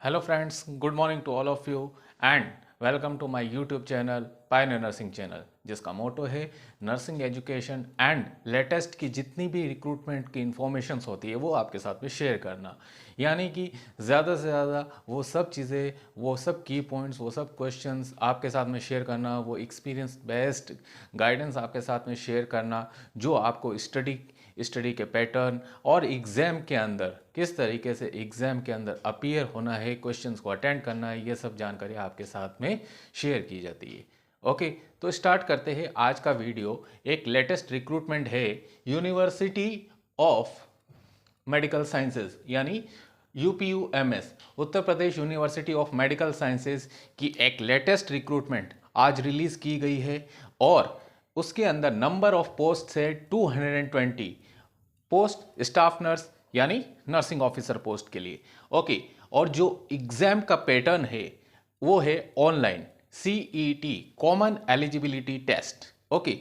Hello friends, good morning to all of you and welcome to my YouTube channel Pioneer Nursing Channel जिसका मोटो है nursing education and latest की जितनी भी recruitment की informations होती है वो आपके साथ में शेयर करना। यानी कि ज़्यादा से ज़्यादा वो सब चीज़ें, वो सब की पॉइंट्स, वो सब क्वेश्चंस आपके साथ में शेयर करना, वो एक्सपीरियंस बेस्ड गाइडेंस आपके साथ में शेयर करना जो आपको स्टडी के पैटर्न और एग्ज़ाम के अंदर किस तरीके से एग्ज़ाम के अंदर अपीयर होना है, क्वेश्चंस को अटेंड करना है, ये सब जानकारी आपके साथ में शेयर की जाती है। ओके, तो स्टार्ट करते हैं आज का वीडियो। एक लेटेस्ट रिक्रूटमेंट है यूनिवर्सिटी ऑफ मेडिकल साइंसेज यानी UPUMS, Uttar Pradesh university of medical sciences की एक लेटेस्ट रिक्रूटमेंट आज रिलीज की गई है और उसके अंदर नंबर ऑफ पोस्ट है 220 पोस्ट स्टाफ नर्स यानी नर्सिंग ऑफिसर पोस्ट के लिए। ओके, और जो एग्जाम का पैटर्न है वो है online CET common eligibility test. Okay,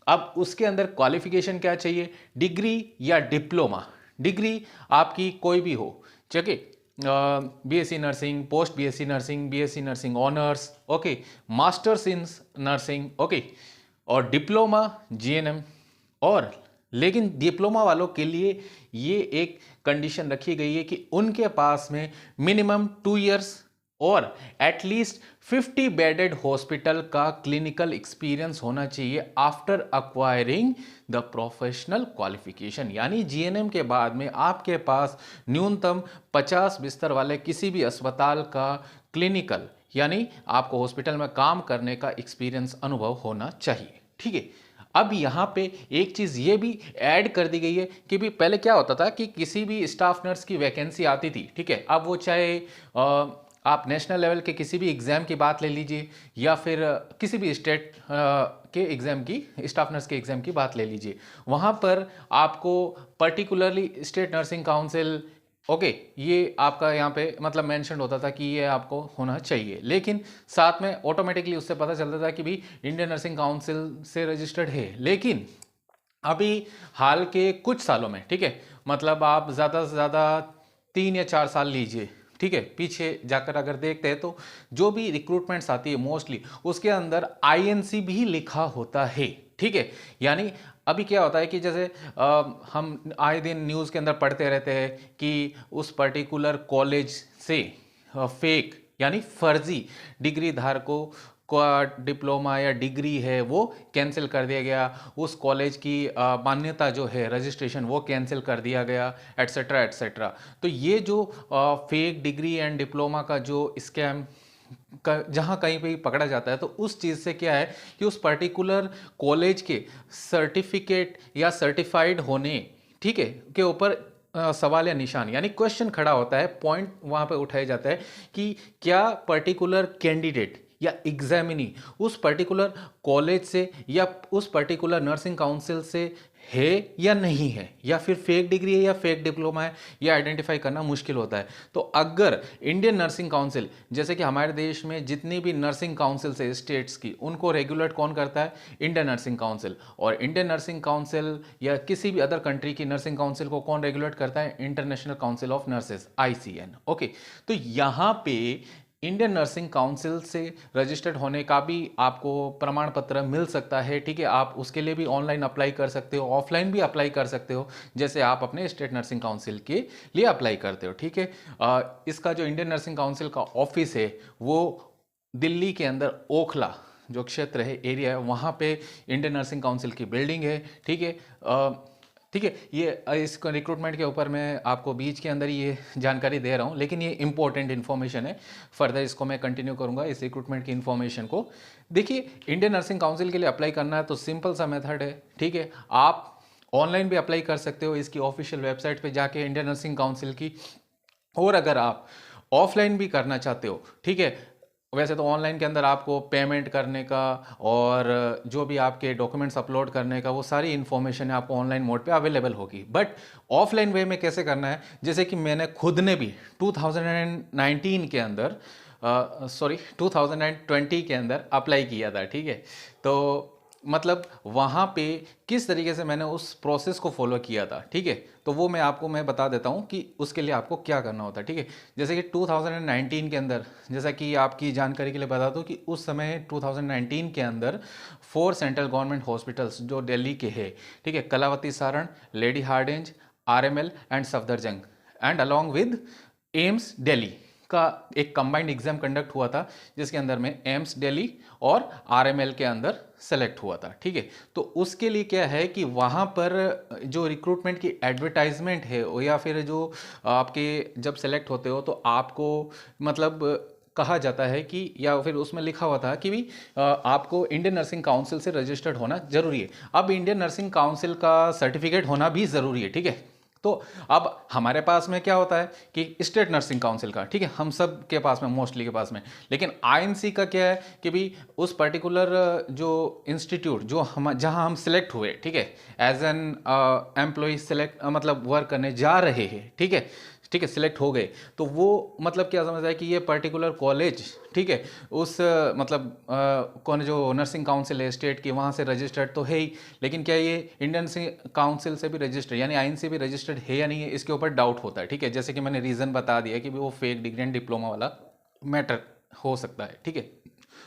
अब उसके अंदर क्वालिफिकेशन क्या चाहिए, डिग्री या डिप्लोमा। डिग्री आपकी कोई भी हो, ठीक है, BSc nursing, post BSc nursing, BSc nursing honours, okay, masters in nursing, okay, और डिप्लोमा GNM। और लेकिन डिप्लोमा वालों के लिए ये एक कंडीशन रखी गई है कि उनके पास में मिनिमम 2 इयर्स और एटलीस्ट 50 बेडेड हॉस्पिटल का क्लिनिकल एक्सपीरियंस होना चाहिए after acquiring the professional qualification. यानी GNM के बाद में आपके पास न्यूनतम 50 बिस्तर वाले किसी भी अस्पताल का क्लिनिकल यानी आपको हॉस्पिटल में काम करने का एक्सपीरियंस अनुभव होना चाहिए। ठीक है, अब यहाँ पे एक चीज़ ये भी ऐड कर दी गई है कि भी पहले क्या होता था कि किसी भी स्टाफ नर्स की वैकेंसी आती थी, ठीक है, अब वो चाहे आप नेशनल लेवल के किसी भी एग्ज़ाम की बात ले लीजिए या फिर किसी भी स्टेट के एग्ज़ाम की, स्टाफ नर्स के एग्ज़ाम की बात ले लीजिए, वहाँ पर आपको particularly state nursing council, okay, ये आपका यहाँ पे मतलब मेंशन होता था कि ये आपको होना चाहिए, लेकिन साथ में ऑटोमेटिकली उससे पता चलता था कि भी इंडियन नर्सिंग काउंसिल से रजिस्टर्ड है। लेकिन अभी हाल के कुछ सालों में, ठीक है, मतलब आप ज़्यादा से ज़्यादा 3 या 4 साल लीजिए, ठीक है, पीछे जाकर अगर देखते हैं तो जो भी रिक्रूटमेंट्स आती है मोस्टली उसके अंदर INC भी लिखा होता है। ठीक है, यानी अभी क्या होता है कि जैसे हम आए दिन न्यूज़ के अंदर पढ़ते रहते हैं कि उस पर्टिकुलर कॉलेज से फेक यानी फर्जी डिग्री धारकों का डिप्लोमा या डिग्री है वो कैंसिल कर दिया गया, उस कॉलेज की मान्यता जो है रजिस्ट्रेशन वो कैंसिल कर दिया गया, एट्सेट्रा एट्सेट्रा। तो ये जो फेक डिग्री एंड डिप्लोमा का जो स्कैम जहाँ कहीं पे पकड़ा जाता है तो उस चीज़ से क्या है कि उस पर्टिकुलर कॉलेज के सर्टिफिकेट या सर्टिफाइड होने, ठीक है, के ऊपर सवाल या निशान यानी क्वेश्चन खड़ा होता है, पॉइंट वहाँ पे उठाया जाता है कि क्या पर्टिकुलर कैंडिडेट या एग्जामिनी उस पर्टिकुलर कॉलेज से या उस पर्टिकुलर नर्सिंग काउंसिल से है या नहीं है, या फिर फेक डिग्री है या फेक डिप्लोमा है, यह आइडेंटिफाई करना मुश्किल होता है। तो अगर इंडियन नर्सिंग काउंसिल, जैसे कि हमारे देश में जितनी भी नर्सिंग काउंसिल है स्टेट्स की, उनको रेगुलेट कौन करता है, इंडियन नर्सिंग काउंसिल। और इंडियन नर्सिंग काउंसिल या किसी भी अदर कंट्री की नर्सिंग काउंसिल को कौन रेगुलेट करता है, international council of nurses ICN। Okay, तो यहाँ पे इंडियन नर्सिंग काउंसिल से रजिस्टर्ड होने का भी आपको प्रमाण पत्र मिल सकता है। ठीक है, आप उसके लिए भी ऑनलाइन अप्लाई कर सकते हो, ऑफलाइन भी अप्लाई कर सकते हो, जैसे आप अपने स्टेट नर्सिंग काउंसिल के लिए अप्लाई करते हो। ठीक है, इसका जो इंडियन नर्सिंग काउंसिल का ऑफिस है वो दिल्ली के अंदर ओखला जो क्षेत्र है, एरिया है, वहाँ पे इंडियन नर्सिंग काउंसिल की बिल्डिंग है। ठीक है, ठीक है, ये इस रिक्रूटमेंट के ऊपर मैं आपको बीच के अंदर ये जानकारी दे रहा हूँ, लेकिन ये इंपॉर्टेंट इन्फॉर्मेशन है, फर्दर इसको मैं कंटिन्यू करूँगा इस रिक्रूटमेंट की इन्फॉर्मेशन को। देखिए, इंडियन नर्सिंग काउंसिल के लिए अप्लाई करना है तो सिंपल सा मेथड है। ठीक है, आप ऑनलाइन भी अप्लाई कर सकते हो इसकी ऑफिशियल वेबसाइट पर जाके इंडियन नर्सिंग काउंसिल की, और अगर आप ऑफलाइन भी करना चाहते हो, ठीक है, वैसे तो ऑनलाइन के अंदर आपको पेमेंट करने का और जो भी आपके डॉक्यूमेंट्स अपलोड करने का वो सारी इन्फॉर्मेशन है आपको ऑनलाइन मोड पे अवेलेबल होगी। बट ऑफलाइन वे में कैसे करना है, जैसे कि मैंने खुद ने भी 2019 के अंदर 2020 के अंदर अप्लाई किया था। ठीक है, तो मतलब वहाँ पे किस तरीके से मैंने उस प्रोसेस को फॉलो किया था। ठीक है, तो वो मैं बता देता हूँ कि उसके लिए आपको क्या करना होता है, ठीक है। जैसे कि 2019 के अंदर, जैसा कि आपकी जानकारी के लिए बता दूँ कि उस समय 2019 के अंदर 4 सेंट्रल गवर्नमेंट हॉस्पिटल्स जो दिल्ली के हैं, ठीक है, Kalawati Saran, Lady Hardinge, RML and Safdarjung and along with AIIMS Delhi का एक कंबाइंड एग्जाम कंडक्ट हुआ था, जिसके अंदर में एम्स दिल्ली और आरएमएल के अंदर सेलेक्ट हुआ था, ठीक है। तो उसके लिए क्या है कि वहाँ पर जो रिक्रूटमेंट की एडवर्टाइजमेंट है या फिर जो आपके जब सेलेक्ट होते हो तो आपको मतलब कहा जाता है कि, या फिर उसमें लिखा हुआ था कि भी आपको इंडियन नर्सिंग काउंसिल से रजिस्टर्ड होना जरूरी है। अब इंडियन नर्सिंग काउंसिल का सर्टिफिकेट होना भी ज़रूरी है, ठीक है। तो अब हमारे पास में क्या होता है कि स्टेट नर्सिंग काउंसिल का, ठीक है, हम सब के पास में, मोस्टली के पास में, लेकिन आईएनसी का क्या है कि भी उस पर्टिकुलर जो इंस्टीट्यूट जो हम जहां हम सिलेक्ट हुए, ठीक है, एज एन एम्प्लॉय सिलेक्ट मतलब वर्क करने जा रहे हैं, ठीक है, ठीक है, सिलेक्ट हो गए, तो वो मतलब क्या समझता है कि ये पर्टिकुलर कॉलेज, ठीक है, उस मतलब कौन जो नर्सिंग काउंसिल है स्टेट की, वहाँ से रजिस्टर्ड तो है ही, लेकिन क्या ये इंडियन काउंसिल से भी रजिस्टर्ड यानी आईएनसी से भी रजिस्टर्ड है या नहीं है, इसके ऊपर डाउट होता है, ठीक है। जैसे कि मैंने रीज़न बता दिया कि वो फेक डिग्री एंड डिप्लोमा वाला मैटर हो सकता है, ठीक है।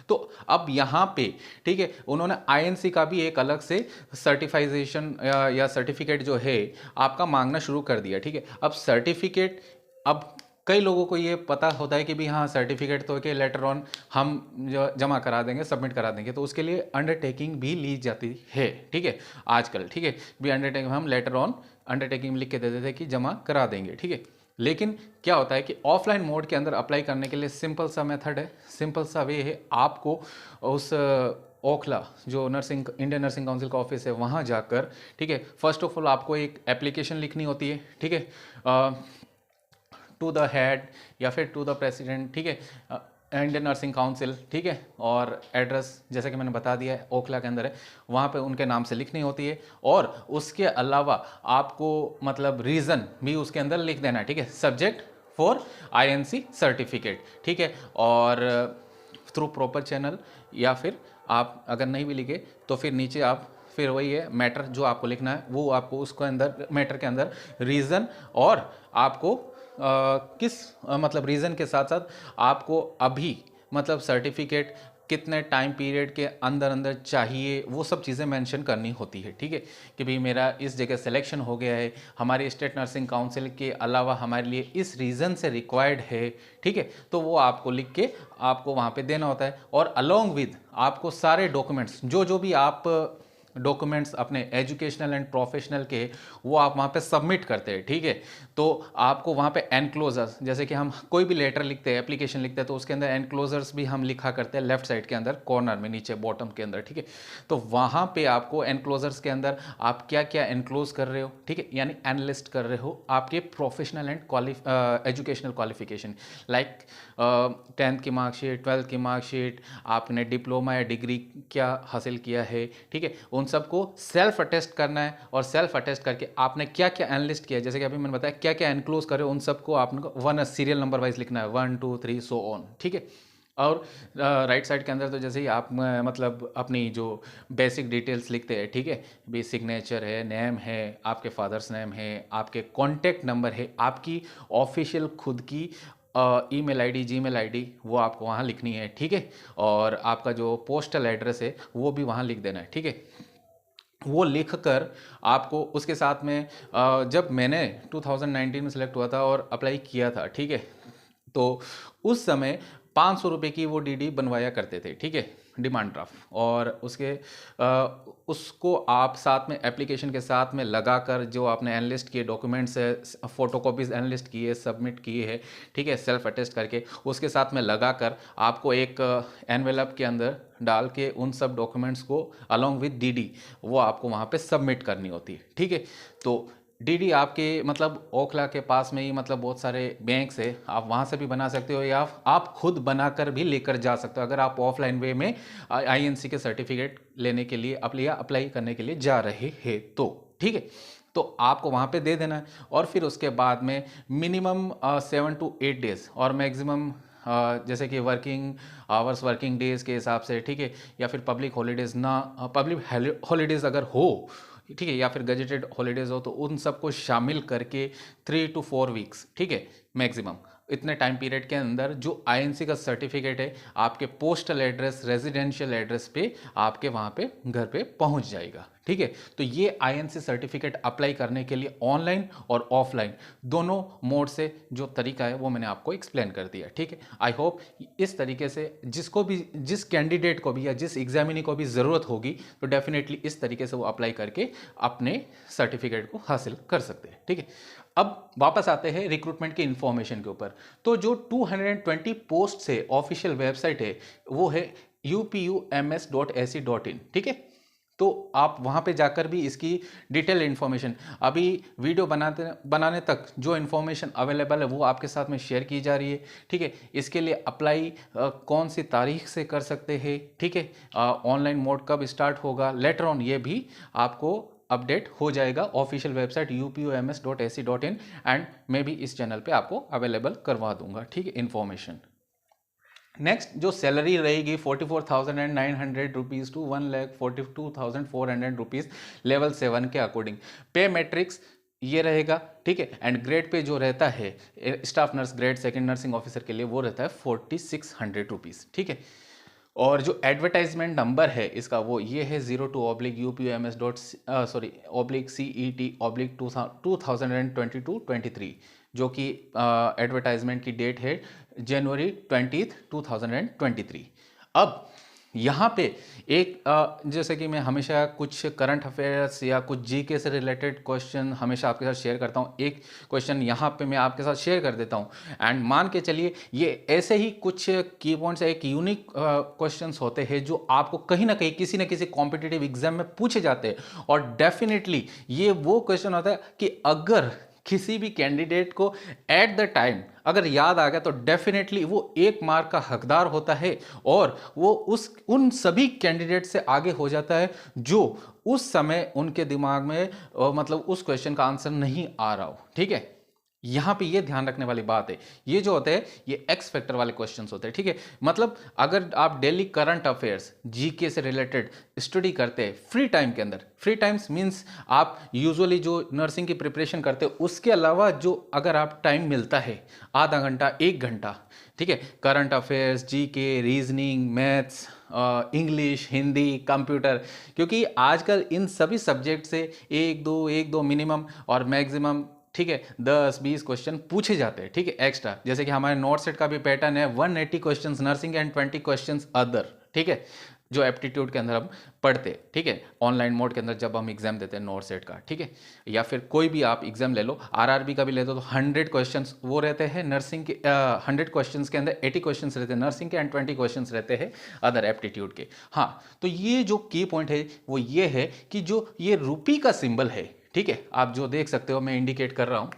तो अब यहाँ पे, ठीक है, उन्होंने आईएनसी का भी एक अलग से सर्टिफाइजेशन या सर्टिफिकेट जो है आपका मांगना शुरू कर दिया, ठीक है। अब सर्टिफिकेट, अब कई लोगों को ये पता होता है कि भी हाँ सर्टिफिकेट तो के लेटर ऑन हम जमा करा देंगे, सबमिट करा देंगे, तो उसके लिए अंडरटेकिंग भी ली जाती है, ठीक है, आजकल, ठीक है, भी अंडरटेकिंग हम लेटर ऑन अंडरटेकिंग लिख के दे देते हैं कि जमा करा देंगे, ठीक है। लेकिन क्या होता है कि ऑफलाइन मोड के अंदर अप्लाई करने के लिए सिंपल सा मेथड है, सिंपल सा वे है, आपको उस ओखला जो नर्सिंग इंडियन नर्सिंग काउंसिल का ऑफिस है वहाँ जाकर, ठीक है, फर्स्ट ऑफ ऑल आपको एक एप्लीकेशन लिखनी होती है, ठीक है, टू द हेड या फिर टू द प्रेसिडेंट, ठीक है, इंडियन नर्सिंग काउंसिल, ठीक है, और एड्रेस जैसे कि मैंने बता दिया है ओखला के अंदर है, वहाँ पे उनके नाम से लिखनी होती है, और उसके अलावा आपको मतलब रीज़न भी उसके अंदर लिख देना है, ठीक है, सब्जेक्ट फॉर आईएनसी सर्टिफिकेट, ठीक है, और थ्रू प्रॉपर चैनल, या फिर आप अगर नहीं भी लिखे तो फिर नीचे आप फिर वही है मैटर जो आपको लिखना है, वो आपको उसके अंदर मैटर के अंदर रीज़न, और आपको मतलब रीज़न के साथ साथ आपको अभी मतलब सर्टिफिकेट कितने टाइम पीरियड के अंदर अंदर चाहिए, वो सब चीज़ें मेंशन करनी होती है, ठीक है, कि भाई मेरा इस जगह सिलेक्शन हो गया है, हमारी स्टेट नर्सिंग काउंसिल के अलावा हमारे लिए इस रीज़न से रिक्वायर्ड है, ठीक है, तो वो आपको लिख के आपको वहाँ पे देना होता है, और अलॉन्ग विद आपको सारे डॉक्यूमेंट्स जो भी आप डॉक्यूमेंट्स अपने एजुकेशनल एंड प्रोफेशनल के, वो आप वहाँ पे सबमिट करते हैं, ठीक है। तो आपको वहाँ पे एनक्लोजर्स, जैसे कि हम कोई भी लेटर लिखते हैं, एप्लीकेशन लिखते हैं, तो उसके अंदर एनक्लोजर्स भी हम लिखा करते हैं लेफ्ट साइड के अंदर कॉर्नर में नीचे बॉटम के अंदर, ठीक है। तो वहाँ पे आपको एनक्लोजर्स के अंदर आप क्या क्या एनक्लोज कर रहे हो, ठीक है, यानी एनलिस्ट कर रहे हो आपके professional and educational qualification, like 10th की मार्कशीट, 12th की मार्कशीट, आपने डिप्लोमा या डिग्री क्या हासिल किया है, ठीक है, उन सबको सेल्फ अटेस्ट करना है, और सेल्फ अटेस्ट करके आपने क्या क्या एनालिस्ट किया है, जैसे कि अभी मैंने बताया क्या क्या एनक्लोज करे, उन सबको आपने वन सीरियल नंबर वाइज लिखना है, 1 2 3 सो ऑन, ठीक है। और राइट साइड के अंदर तो जैसे ही आप मतलब अपनी जो बेसिक डिटेल्स लिखते हैं, ठीक है, भी सिग्नेचर है, नेम है, आपके फादर्स नेम है, आपके कॉन्टैक्ट नंबर है, आपकी ऑफिशियल खुद की ईमेल आईडी, जीमेल आईडी, वो आपको वहाँ लिखनी है, ठीक है, और आपका जो पोस्टल एड्रेस है वो भी वहाँ लिख देना है, ठीक है। वो लिख कर आपको उसके साथ में जब मैंने 2019 में सिलेक्ट हुआ था और अप्लाई किया था, ठीक है, तो उस समय 500 रुपये की वो डीडी बनवाया करते थे, ठीक है, डिमांड ड्राफ्ट, और उसको आप साथ में एप्लीकेशन के साथ में लगाकर जो आपने एनलिस्ट किए डॉक्यूमेंट्स है, फोटोकॉपीज एनलिस्ट किए, सबमिट किए है, ठीक है, सेल्फ अटेस्ट करके उसके साथ में लगाकर आपको एक एनवेलप के अंदर डाल के उन सब डॉक्यूमेंट्स को अलॉन्ग विद डीडी वो आपको वहाँ पे सबमिट करनी होती है, ठीक है। तो डीडी आपके मतलब ओखला के पास में ही मतलब बहुत सारे बैंक्स है, आप वहाँ से भी बना सकते हो, या आप खुद बनाकर भी लेकर जा सकते हो, अगर आप ऑफलाइन वे में आईएनसी के सर्टिफिकेट लेने के लिए अप्लाई करने के लिए जा रहे हैं, तो ठीक है, तो आपको वहाँ पे दे देना है, और फिर उसके बाद में मिनिमम 7 to 8 डेज और मैक्सिमम जैसे कि वर्किंग आवर्स, वर्किंग डेज के हिसाब से, ठीक है, या फिर पब्लिक हॉलीडेज ना, पब्लिक हॉलीडेज अगर हो ठीक है, या फिर गजेटेड हॉलीडेज हो तो उन सबको शामिल करके 3 to 4 वीक्स, ठीक है, मैक्सिमम इतने टाइम पीरियड के अंदर जो आईएनसी का सर्टिफिकेट है आपके पोस्टल एड्रेस, रेजिडेंशियल एड्रेस पे आपके वहाँ पे घर पे पहुँच जाएगा। ठीक है, तो ये आईएनसी सर्टिफिकेट अप्लाई करने के लिए ऑनलाइन और ऑफलाइन दोनों मोड से जो तरीका है वो मैंने आपको एक्सप्लेन कर दिया। ठीक है, आई होप इस तरीके से जिसको भी, जिस कैंडिडेट को भी या जिस एग्जामिनी को भी ज़रूरत होगी तो डेफिनेटली इस तरीके से वो अप्लाई करके अपने सर्टिफिकेट को हासिल कर सकते हैं। ठीक है, अब वापस आते हैं रिक्रूटमेंट की इंफॉर्मेशन के ऊपर। तो जो 220 पोस्ट है ऑफिशियल वेबसाइट है वो है upums.ac.in। ठीक है, तो आप वहाँ पे जाकर भी इसकी डिटेल इन्फॉर्मेशन, अभी वीडियो बनाने तक जो इन्फॉर्मेशन अवेलेबल है वो आपके साथ में शेयर की जा रही है। ठीक है, इसके लिए अप्लाई कौन सी तारीख से कर सकते हैं, ठीक है, ऑनलाइन मोड कब स्टार्ट होगा, लेटर ऑन ये भी आपको अपडेट हो जाएगा ऑफिशियल वेबसाइट upums.ac.in एंड मैं भी इस चैनल पे आपको अवेलेबल करवा दूंगा। ठीक है, इन्फॉर्मेशन। नेक्स्ट जो सैलरी रहेगी 44,900 रुपीज़ टू 1,42,400 रुपीज़ लेवल 7 के अकॉर्डिंग। पे मैट्रिक्स ये रहेगा। ठीक है, एंड ग्रेड पे जो रहता है staff nurse grade second nursing officer के लिए वो रहता है 4600 रुपीज़। ठीक है, और जो एडवर्टाइजमेंट नंबर है इसका वो ये है 02/upums.cet/CET/2022-23 जो कि एडवर्टाइजमेंट की डेट है जनवरी 20, 2023। अब यहाँ पे एक जैसे कि मैं हमेशा कुछ करंट अफेयर्स या कुछ जीके से रिलेटेड क्वेश्चन हमेशा आपके साथ शेयर करता हूँ। एक क्वेश्चन यहाँ पे मैं आपके साथ शेयर कर देता हूँ एंड मान के चलिए ये ऐसे ही कुछ की पॉइंट्स, एक यूनिक क्वेश्चंस होते हैं जो आपको कहीं ना कहीं किसी न किसी कॉम्पिटिटिव एग्जाम में पूछे जाते हैं। और डेफिनेटली ये वो क्वेश्चन होता है कि अगर किसी भी कैंडिडेट को एट द टाइम अगर याद आ गया तो डेफिनेटली वो 1 मार्क का हकदार होता है और वो उन सभी कैंडिडेट से आगे हो जाता है जो उस समय उनके दिमाग में मतलब उस क्वेश्चन का आंसर नहीं आ रहा हो। ठीक है, यहाँ पे ये ध्यान रखने वाली बात है, ये जो होते हैं ये एक्स फैक्टर वाले क्वेश्चंस होते हैं। ठीक है, मतलब अगर आप डेली करंट अफेयर्स जीके से रिलेटेड स्टडी करते हैं फ्री टाइम के अंदर, फ्री टाइम्स मींस आप यूजुअली जो नर्सिंग की प्रिपरेशन करते हो उसके अलावा जो अगर आप टाइम मिलता है आधा घंटा 1 घंटा, ठीक है, current affairs, GK, reasoning, maths, English, Hindi, computer, क्योंकि आजकल इन सभी सब्जेक्ट से 1-2 मिनिमम और मैक्सिमम, ठीक है, 10-20 क्वेश्चन पूछे जाते हैं। ठीक है, एक्स्ट्रा, जैसे कि हमारे नॉट सेट का भी पैटर्न है 180 questions nursing and 20 questions other. ठीक है, जो एप्टीट्यूड के अंदर हम पढ़ते हैं। ठीक है, ऑनलाइन मोड के अंदर जब हम एग्जाम देते हैं नॉट सेट का, ठीक है, या फिर कोई भी आप एग्जाम ले लो, आरआरबी का भी ले दो तो 100 क्वेश्चंस वो रहते हैं नर्सिंग के। 100 क्वेश्चंस के अंदर 80 क्वेश्चंस रहते हैं नर्सिंग के एंड 20 क्वेश्चंस रहते हैं अदर एप्टीट्यूड के। हाँ, तो ये जो की पॉइंट है वो ये है कि जो ये रुपी का सिंबल है, ठीक है, आप जो देख सकते हो मैं इंडिकेट कर रहा हूं,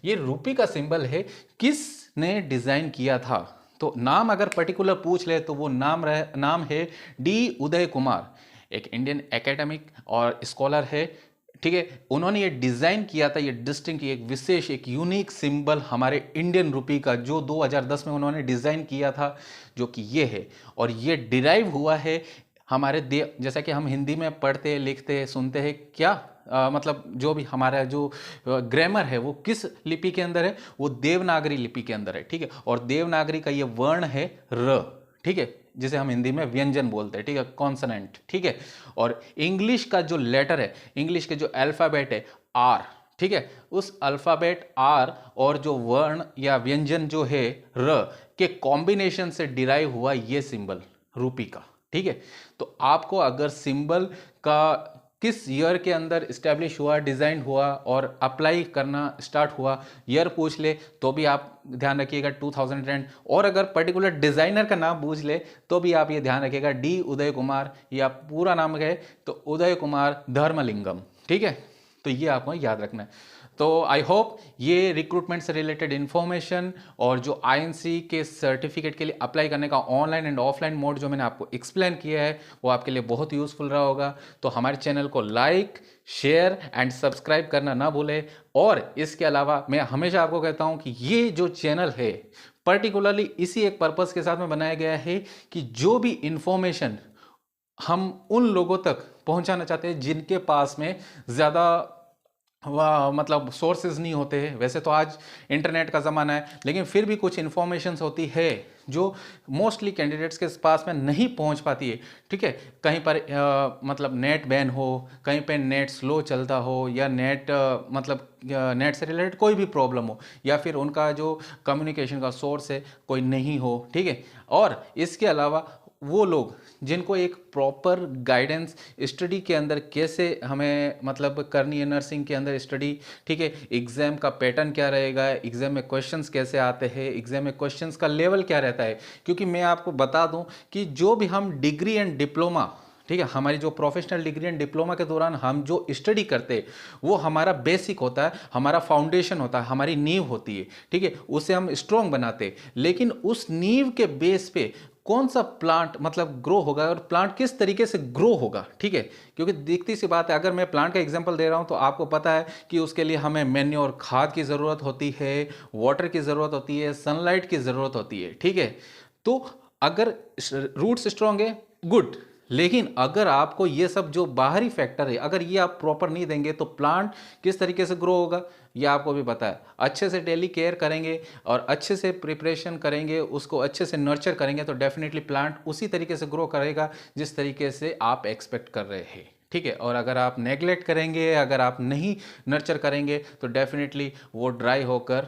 ये रुपी का सिंबल है, किसने डिजाइन किया था। तो नाम अगर पर्टिकुलर पूछ ले तो वो नाम है डी उदय कुमार, एक इंडियन एकेडमिक और स्कॉलर है। ठीक है, उन्होंने ये डिजाइन किया था, ये डिस्टिंक्ट, एक विशेष, एक यूनिक सिंबल हमारे इंडियन रुपी का जो 2010 में उन्होंने डिजाइन किया था, जो कि ये है। और ये डिराइव हुआ है हमारे जैसा कि हम हिंदी में पढ़ते लिखते सुनते हैं क्या, मतलब जो भी हमारा जो ग्रामर है वो किस लिपि के अंदर है, वो देवनागरी लिपि के अंदर है। ठीक है, और देवनागरी का ये वर्ण है र। ठीक है, जिसे हम हिंदी में व्यंजन बोलते हैं। ठीक है, कॉन्सोनेंट। ठीक है, और इंग्लिश का जो लेटर है, इंग्लिश के जो अल्फाबेट है आर, ठीक है, उस अल्फाबेट आर और जो वर्ण या व्यंजन जो है र के कॉम्बिनेशन से डिराइव हुआ ये सिंबल रूपी का। ठीक है, तो आपको अगर सिंबल का किस ईयर के अंदर इस्टेब्लिश हुआ, डिजाइन हुआ और अप्लाई करना स्टार्ट हुआ, ईयर पूछ ले तो भी आप ध्यान रखिएगा 2010, और अगर पर्टिकुलर डिजाइनर का नाम पूछ ले तो भी आप ये ध्यान रखिएगा डी उदय कुमार, या पूरा नाम है तो उदय कुमार धर्मलिंगम। ठीक है, तो ये आपको याद रखना है। तो आई होप ये रिक्रूटमेंट से रिलेटेड इन्फॉर्मेशन और जो आईएनसी के सर्टिफिकेट के लिए अप्लाई करने का ऑनलाइन एंड ऑफलाइन मोड जो मैंने आपको एक्सप्लेन किया है वो आपके लिए बहुत यूजफुल रहा होगा। तो हमारे चैनल को लाइक, शेयर एंड सब्सक्राइब करना ना भूलें। और इसके अलावा मैं हमेशा आपको कहता हूं कि ये जो चैनल है पर्टिकुलरली इसी एक पर्पस के साथ में बनाया गया है कि जो भी इंफॉर्मेशन हम उन लोगों तक पहुंचाना चाहते हैं जिनके पास में ज़्यादा मतलब सोर्सेज नहीं होते हैं। वैसे तो आज इंटरनेट का ज़माना है, लेकिन फिर भी कुछ इन्फॉर्मेशंस होती है जो मोस्टली कैंडिडेट्स के पास में नहीं पहुंच पाती है। ठीक है, कहीं पर मतलब नेट बैन हो, कहीं पे नेट स्लो चलता हो, या नेट मतलब नेट से रिलेटेड कोई भी प्रॉब्लम हो, या फिर उनका जो कम्युनिकेशन का सोर्स है कोई नहीं हो। ठीक है, और इसके अलावा वो लोग जिनको एक प्रॉपर गाइडेंस स्टडी के अंदर कैसे हमें मतलब करनी है नर्सिंग के अंदर स्टडी। ठीक है, एग्जाम का पैटर्न क्या रहेगा, एग्जाम में क्वेश्चंस कैसे आते हैं, एग्जाम में क्वेश्चंस का लेवल क्या रहता है। क्योंकि मैं आपको बता दूं कि जो भी हम डिग्री एंड डिप्लोमा, ठीक है, हमारी जो प्रोफेशनल डिग्री एंड डिप्लोमा के दौरान हम जो स्टडी करते हैं वो हमारा बेसिक होता है, हमारा फाउंडेशन होता है, हमारी नींव होती है। ठीक है, उसे हम स्ट्रॉन्ग बनाते हैं, लेकिन उस नींव के बेस पे कौन सा प्लांट मतलब ग्रो होगा और प्लांट किस तरीके से ग्रो होगा। ठीक है, क्योंकि देखती सी बात है, अगर मैं प्लांट का एग्जांपल दे रहा हूं तो आपको पता है कि उसके लिए हमें मैन्योर खाद की ज़रूरत होती है, वाटर की ज़रूरत होती है, सनलाइट की ज़रूरत होती है। ठीक है, तो अगर रूट्स स्ट्रांग है, गुड, लेकिन अगर आपको ये सब जो बाहरी फैक्टर है अगर ये आप प्रॉपर नहीं देंगे तो प्लांट किस तरीके से ग्रो होगा ये आपको भी पता है। अच्छे से डेली केयर करेंगे और अच्छे से प्रिपरेशन करेंगे, उसको अच्छे से नर्चर करेंगे तो डेफिनेटली प्लांट उसी तरीके से ग्रो करेगा जिस तरीके से आप एक्सपेक्ट कर रहे हैं। ठीक है, और अगर आप नेग्लेक्ट करेंगे, अगर आप नहीं नर्चर करेंगे तो डेफिनेटली वो ड्राई होकर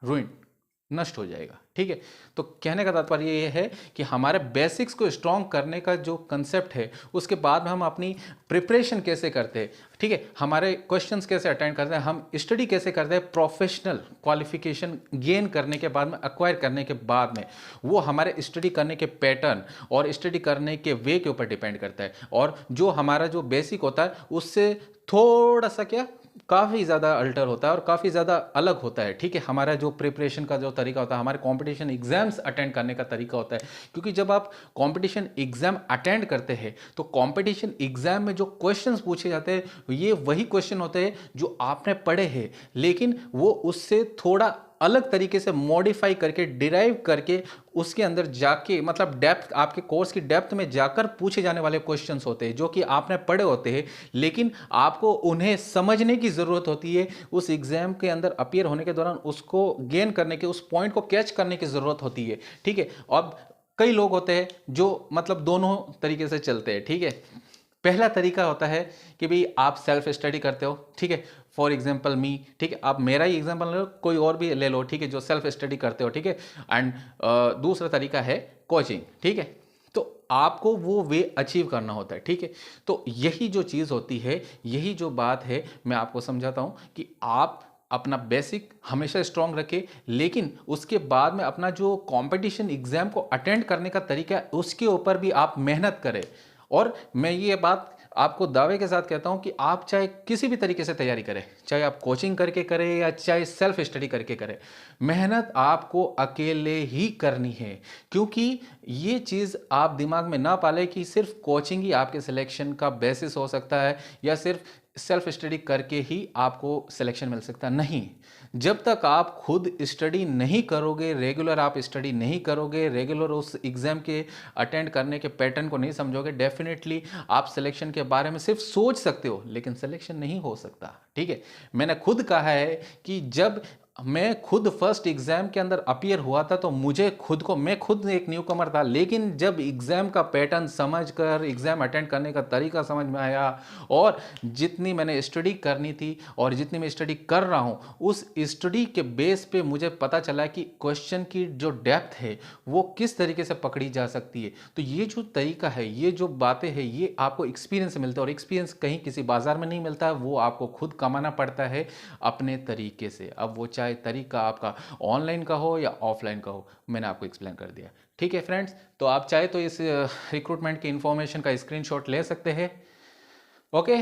रूइन नष्ट हो जाएगा। ठीक है, तो कहने का तात्पर्य ये है कि हमारे बेसिक्स को स्ट्रॉन्ग करने का जो कंसेप्ट है उसके बाद में हम अपनी प्रिपरेशन कैसे करते हैं, ठीक है, हमारे क्वेश्चंस कैसे अटेंड करते हैं, हम स्टडी कैसे करते हैं, प्रोफेशनल क्वालिफिकेशन गेन करने के बाद में, एक्वायर करने के बाद में, वो हमारे स्टडी करने के पैटर्न और स्टडी करने के वे के ऊपर डिपेंड करता है। और जो हमारा जो बेसिक होता है उससे थोड़ा सा क्या काफ़ी ज़्यादा अल्टर होता है और काफ़ी ज़्यादा अलग होता है। ठीक है, हमारा जो प्रिपरेशन का जो तरीका होता है, हमारे कंपटीशन एग्जाम्स अटेंड करने का तरीका होता है। क्योंकि जब आप कंपटीशन एग्जाम अटेंड करते हैं तो कंपटीशन एग्जाम में जो क्वेश्चंस पूछे जाते हैं ये वही क्वेश्चन होते हैं जो आपने पढ़े हैं, लेकिन वो उससे थोड़ा अलग तरीके से मॉडिफाई करके डिराइव करके उसके अंदर जाके मतलब डेप्थ, आपके कोर्स की डेप्थ में जाकर पूछे जाने वाले क्वेश्चंस होते हैं जो कि आपने पढ़े होते हैं, लेकिन आपको उन्हें समझने की ज़रूरत होती है। उस एग्जाम के अंदर अपीयर होने के दौरान उसको गेन करने के, उस पॉइंट को कैच करने की ज़रूरत होती है। ठीक है, अब कई लोग होते हैं जो मतलब दोनों तरीके से चलते हैं। ठीक है, पहला तरीका होता है कि भाई आप सेल्फ स्टडी करते हो। ठीक है, फॉर एग्जाम्पल मी, ठीक है, आप मेरा ही एग्जाम्पल ले लो, कोई और भी ले लो, ठीक है, जो सेल्फ स्टडी करते हो। ठीक है, एंड दूसरा तरीका है कोचिंग। ठीक है, तो आपको वो वे अचीव करना होता है। ठीक है, तो यही जो चीज़ होती है, यही जो बात है, मैं आपको समझाता हूँ कि आप अपना बेसिक हमेशा स्ट्रांग रखें, लेकिन उसके बाद में अपना जो कंपटीशन एग्जाम को अटेंड करने का तरीका है उसके ऊपर भी आप मेहनत करें। और मैं ये बात आपको दावे के साथ कहता हूं कि आप चाहे किसी भी तरीके से तैयारी करें, चाहे आप कोचिंग करके करें या चाहे सेल्फ स्टडी करके करें, मेहनत आपको अकेले ही करनी है। क्योंकि ये चीज़ आप दिमाग में ना पाले कि सिर्फ कोचिंग ही आपके सिलेक्शन का बेसिस हो सकता है या सिर्फ सेल्फ स्टडी करके ही आपको सिलेक्शन मिल सकता है। नहीं, जब तक आप खुद स्टडी नहीं करोगे, रेगुलर आप स्टडी नहीं करोगे, रेगुलर उस एग्ज़ाम के अटेंड करने के पैटर्न को नहीं समझोगे, डेफिनेटली आप सिलेक्शन के बारे में सिर्फ सोच सकते हो लेकिन सिलेक्शन नहीं हो सकता। ठीक है, मैंने खुद कहा है कि जब मैं खुद फर्स्ट एग्जाम के अंदर अपीयर हुआ था तो मुझे खुद को, मैं खुद एक न्यू कमर था, लेकिन जब एग्जाम का पैटर्न समझकर एग्जाम अटेंड करने का तरीका समझ में आया और जितनी मैंने स्टडी करनी थी और जितनी मैं स्टडी कर रहा हूँ उस स्टडी के बेस पे मुझे पता चला कि क्वेश्चन की जो डेप्थ है वो किस तरीके से पकड़ी जा सकती है। तो ये जो तरीका है, ये जो बातें हैं, ये आपको एक्सपीरियंस से मिलता है और एक्सपीरियंस कहीं किसी बाजार में नहीं मिलता है, वो आपको खुद कमाना पड़ता है अपने तरीके से। अब वो चाहे तरीका आपका ऑनलाइन का हो या ऑफलाइन का हो, मैंने आपको एक्सप्लेन कर दिया। ठीक है फ्रेंड्स, तो आप चाहे तो इस रिक्रूटमेंट की इंफॉर्मेशन का स्क्रीनशॉट ले सकते हैं। ओके,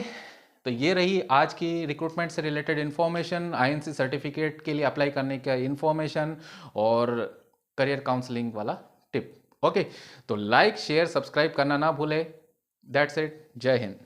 तो ये रही आज की रिक्रूटमेंट से रिलेटेड इंफॉर्मेशन, आईएनसी सर्टिफिकेट के लिए अप्लाई करने का इंफॉर्मेशन और करियर काउंसलिंग वाला टिप। ओके, तो लाइक शेयर सब्सक्राइब करना ना भूले। दैट्स इट, जय हिंद।